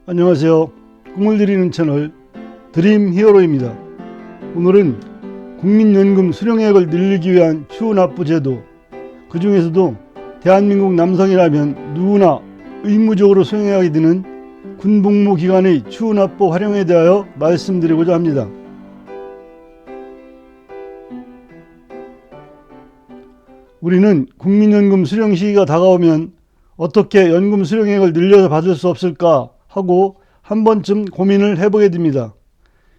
안녕하세요. 꿈을 드리는 채널 드림 히어로입니다. 오늘은 국민연금 수령액을 늘리기 위한 추후납부 제도, 그 중에서도 대한민국 남성이라면 누구나 의무적으로 수령하게 되는 군복무 기간의 추후납부 활용에 대하여 말씀드리고자 합니다. 우리는 국민연금 수령 시기가 다가오면 어떻게 연금 수령액을 늘려서 받을 수 없을까 하고 한 번쯤 고민을 해보게 됩니다.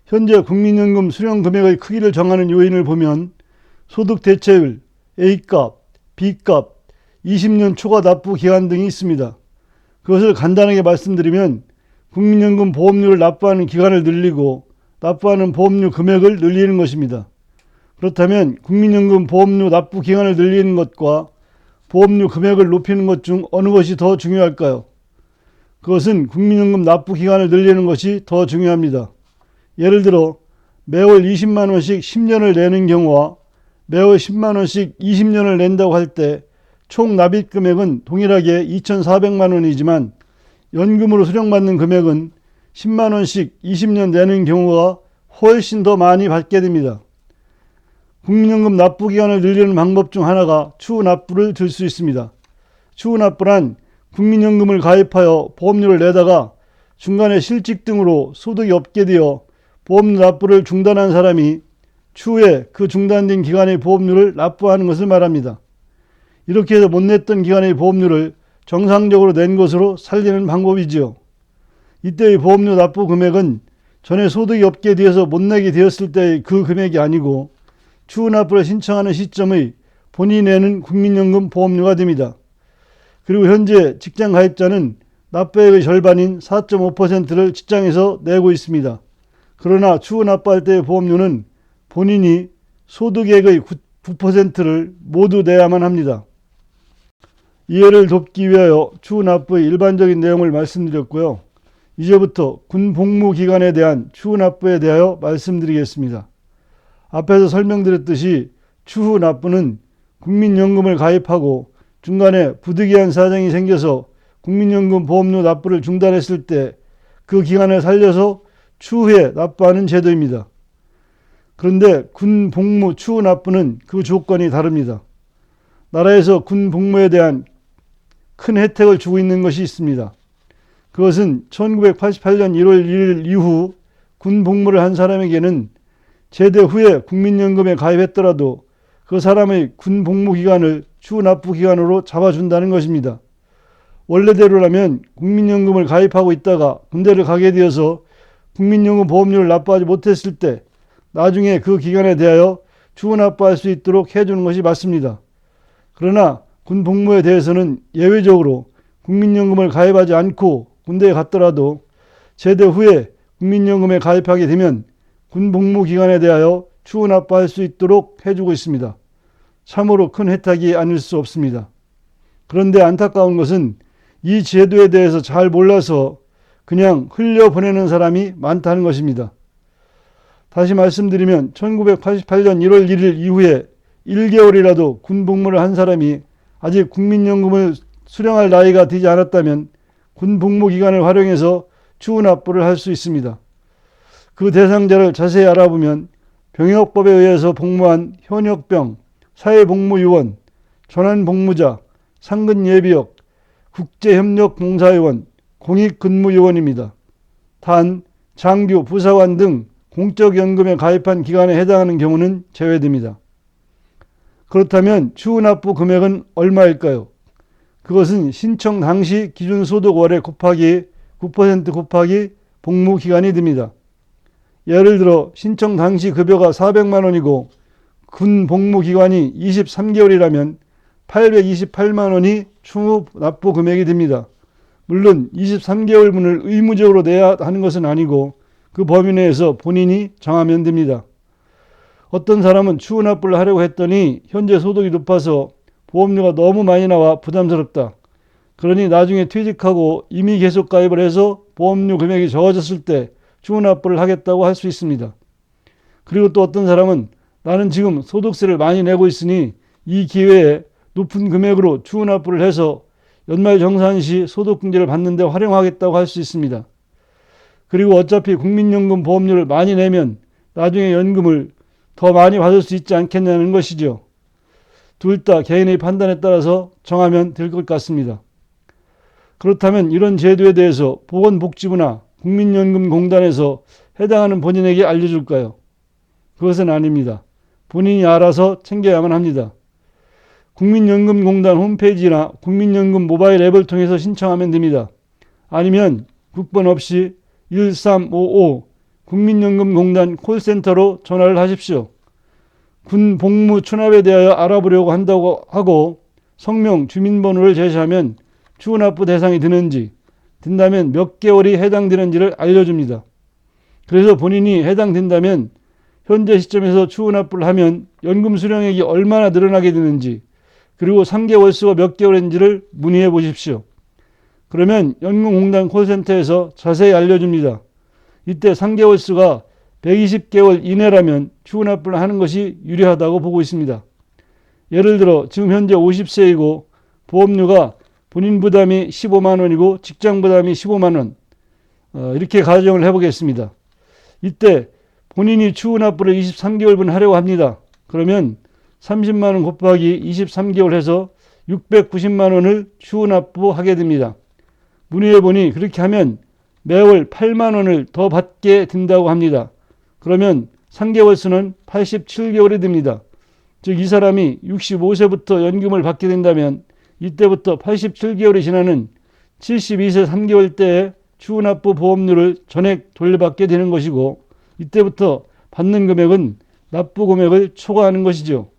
현재 국민연금 수령 금액의 크기를 정하는 요인을 보면 소득 대체율, A값, B값, 20년 초과 납부 기간 등이 있습니다. 그것을 간단하게 말씀드리면 국민연금 보험료를 납부하는 기간을 늘리고 납부하는 보험료 금액을 늘리는 것입니다. 그렇다면 국민연금 보험료 납부 기간을 늘리는 것과 보험료 금액을 높이는 것 중 어느 것이 더 중요할까요? 그것은 국민연금 납부 기간을 늘리는 것이 더 중요합니다. 예를 들어 매월 20만 원씩 10년을 내는 경우와 매월 10만 원씩 20년을 낸다고 할 때 총 납입 금액은 동일하게 2,400만 원이지만 연금으로 수령받는 금액은 10만 원씩 20년 내는 경우가 훨씬 더 많이 받게 됩니다. 국민연금 납부 기간을 늘리는 방법 중 하나가 추후납부를 들 수 있습니다. 추후납부란 국민연금을 가입하여 보험료를 내다가 중간에 실직 등으로 소득이 없게 되어 보험료 납부를 중단한 사람이 추후에 그 중단된 기간의 보험료를 납부하는 것을 말합니다. 이렇게 해서 못 냈던 기간의 보험료를 정상적으로 낸 것으로 살리는 방법이지요. 이때의 보험료 납부 금액은 전에 소득이 없게 되어서 못 내게 되었을 때의 그 금액이 아니고 추후납부를 신청하는 시점의 본인이 내는 국민연금 보험료가 됩니다. 그리고 현재 직장 가입자는 납부액의 절반인 4.5%를 직장에서 내고 있습니다. 그러나 추후납부할 때의 보험료는 본인이 소득액의 9%를 모두 내야만 합니다. 이해를 돕기 위하여 추후납부의 일반적인 내용을 말씀드렸고요. 이제부터 군복무 기간에 대한 추후납부에 대하여 말씀드리겠습니다. 앞에서 설명드렸듯이 추후납부는 국민연금을 가입하고 중간에 부득이한 사정이 생겨서 국민연금 보험료 납부를 중단했을 때 그 기간을 살려서 추후에 납부하는 제도입니다. 그런데 군복무 추후납부는 그 조건이 다릅니다. 나라에서 군복무에 대한 큰 혜택을 주고 있는 것이 있습니다. 그것은 1988년 1월 1일 이후 군복무를 한 사람에게는 제대 후에 국민연금에 가입했더라도 그 사람의 군복무 기간을 추후납부 기간으로 잡아준다는 것입니다. 원래대로라면 국민연금을 가입하고 있다가 군대를 가게 되어서 국민연금 보험료를 납부하지 못했을 때 나중에 그 기간에 대하여 추후납부할 수 있도록 해주는 것이 맞습니다. 그러나 군복무에 대해서는 예외적으로 국민연금을 가입하지 않고 군대에 갔더라도 제대 후에 국민연금에 가입하게 되면 군복무 기간에 대하여 추후납부할 수 있도록 해주고 있습니다. 참으로 큰 혜택이 아닐 수 없습니다. 그런데 안타까운 것은 이 제도에 대해서 잘 몰라서 그냥 흘려보내는 사람이 많다는 것입니다. 다시 말씀드리면 1988년 1월 1일 이후에 1개월이라도 군복무를 한 사람이 아직 국민연금을 수령할 나이가 되지 않았다면 군복무 기간을 활용해서 추후납부를 할 수 있습니다. 그 대상자를 자세히 알아보면 병역법에 의해서 복무한 현역병, 사회복무요원, 전환복무자, 상근예비역, 국제협력봉사요원, 공익근무요원입니다. 단 장교, 부사관 등 공적연금에 가입한 기간에 해당하는 경우는 제외됩니다. 그렇다면 추후납부 금액은 얼마일까요? 그것은 신청 당시 기준소득월에 곱하기 9% 곱하기 복무기간이 됩니다. 예를 들어 신청 당시 급여가 400만 원이고 군 복무 기간이 23개월이라면 828만 원이 추후 납부 금액이 됩니다. 물론 23개월분을 의무적으로 내야 하는 것은 아니고 그 범위 내에서 본인이 정하면 됩니다. 어떤 사람은 추후납부를 하려고 했더니 현재 소득이 높아서 보험료가 너무 많이 나와 부담스럽다. 그러니 나중에 퇴직하고 이미 계속 가입을 해서 보험료 금액이 적어졌을 때 추후납부를 하겠다고 할 수 있습니다. 그리고 또 어떤 사람은 나는 지금 소득세를 많이 내고 있으니 이 기회에 높은 금액으로 추후납부를 해서 연말정산 시 소득공제를 받는 데 활용하겠다고 할 수 있습니다. 그리고 어차피 국민연금 보험료를 많이 내면 나중에 연금을 더 많이 받을 수 있지 않겠냐는 것이죠. 둘 다 개인의 판단에 따라서 정하면 될 것 같습니다. 그렇다면 이런 제도에 대해서 보건복지부나 국민연금공단에서 해당하는 본인에게 알려줄까요? 그것은 아닙니다. 본인이 알아서 챙겨야만 합니다. 국민연금공단 홈페이지나 국민연금 모바일 앱을 통해서 신청하면 됩니다. 아니면 국번 없이 1355 국민연금공단 콜센터로 전화를 하십시오. 군 복무 추납에 대하여 알아보려고 한다고 하고 성명, 주민번호를 제시하면 추납부 대상이 되는지, 된다면 몇 개월이 해당되는지를 알려줍니다. 그래서 본인이 해당된다면 현재 시점에서 추납부를 하면 연금 수령액이 얼마나 늘어나게 되는지, 그리고 3개월수가 몇 개월인지를 문의해 보십시오. 그러면 연금공단 콜센터에서 자세히 알려줍니다. 이때 3개월수가 120개월 이내라면 추납부를 하는 것이 유리하다고 보고 있습니다. 예를 들어 지금 현재 50세이고 보험료가 본인 부담이 15만 원이고 직장 부담이 15만 원, 이렇게 가정을 해보겠습니다. 이때 본인이 추납부를 23개월분 하려고 합니다. 그러면 30만 원 곱하기 23개월 해서 690만 원을 추납부하게 됩니다. 문의해 보니 그렇게 하면 매월 8만 원을 더 받게 된다고 합니다. 그러면 3개월 수는 87개월이 됩니다. 즉 이 사람이 65세부터 연금을 받게 된다면 이때부터 87개월이 지나는 72세 3개월 때에 추납부 보험료를 전액 돌려받게 되는 것이고, 이때부터 받는 금액은 납부 금액을 초과하는 것이죠.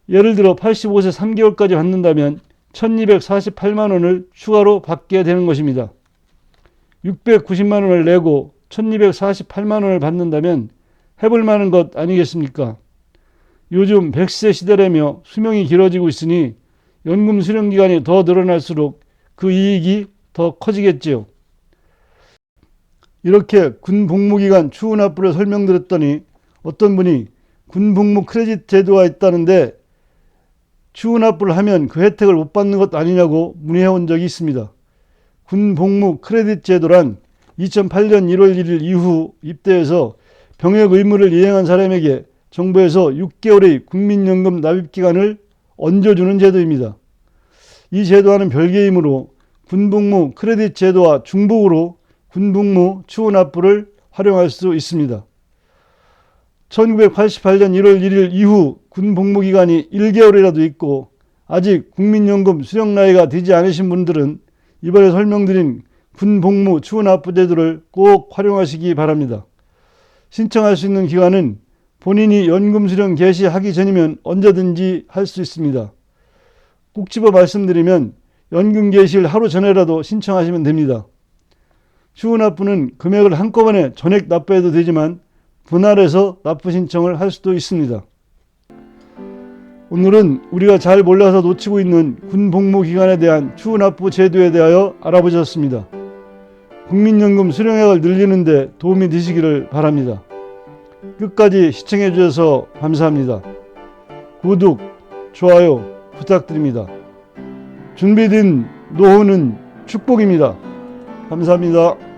예를 들어 85세 3개월까지 받는다면 1248만 원을 추가로 받게 되는 것입니다. 690만 원을 내고 1248만 원을 받는다면 해볼 만한 것 아니겠습니까? 요즘 100세 시대라며 수명이 길어지고 있으니 연금 수령 기간이 더 늘어날수록 그 이익이 더 커지겠지요. 이렇게 군 복무기간 추납부를 설명드렸더니 어떤 분이 군 복무 크레딧 제도가 있다는데 추납부를 하면 그 혜택을 못 받는 것 아니냐고 문의해 온 적이 있습니다. 군 복무 크레딧 제도란 2008년 1월 1일 이후 입대해서 병역 의무를 이행한 사람에게 정부에서 6개월의 국민연금 납입기간을 얹어주는 제도입니다. 이 제도와는 별개이므로 군복무 크레딧 제도와 중복으로 군복무 추납부를 활용할 수 있습니다. 1988년 1월 1일 이후 군복무기간이 1개월이라도 있고 아직 국민연금 수령 나이가 되지 않으신 분들은 이번에 설명드린 군복무 추납부 제도를 꼭 활용하시기 바랍니다. 신청할 수 있는 기간은 본인이 연금 수령 개시하기 전이면 언제든지 할 수 있습니다. 꼭 집어 말씀드리면 연금 개시일 하루 전에라도 신청하시면 됩니다. 추납부는 금액을 한꺼번에 전액 납부해도 되지만 분할해서 납부 신청을 할 수도 있습니다. 오늘은 우리가 잘 몰라서 놓치고 있는 군복무 기간에 대한 추납부 제도에 대하여 알아보셨습니다. 국민연금 수령액을 늘리는 데 도움이 되시기를 바랍니다. 끝까지 시청해 주셔서 감사합니다. 구독, 좋아요 부탁드립니다. 준비된 노후는 축복입니다. 감사합니다.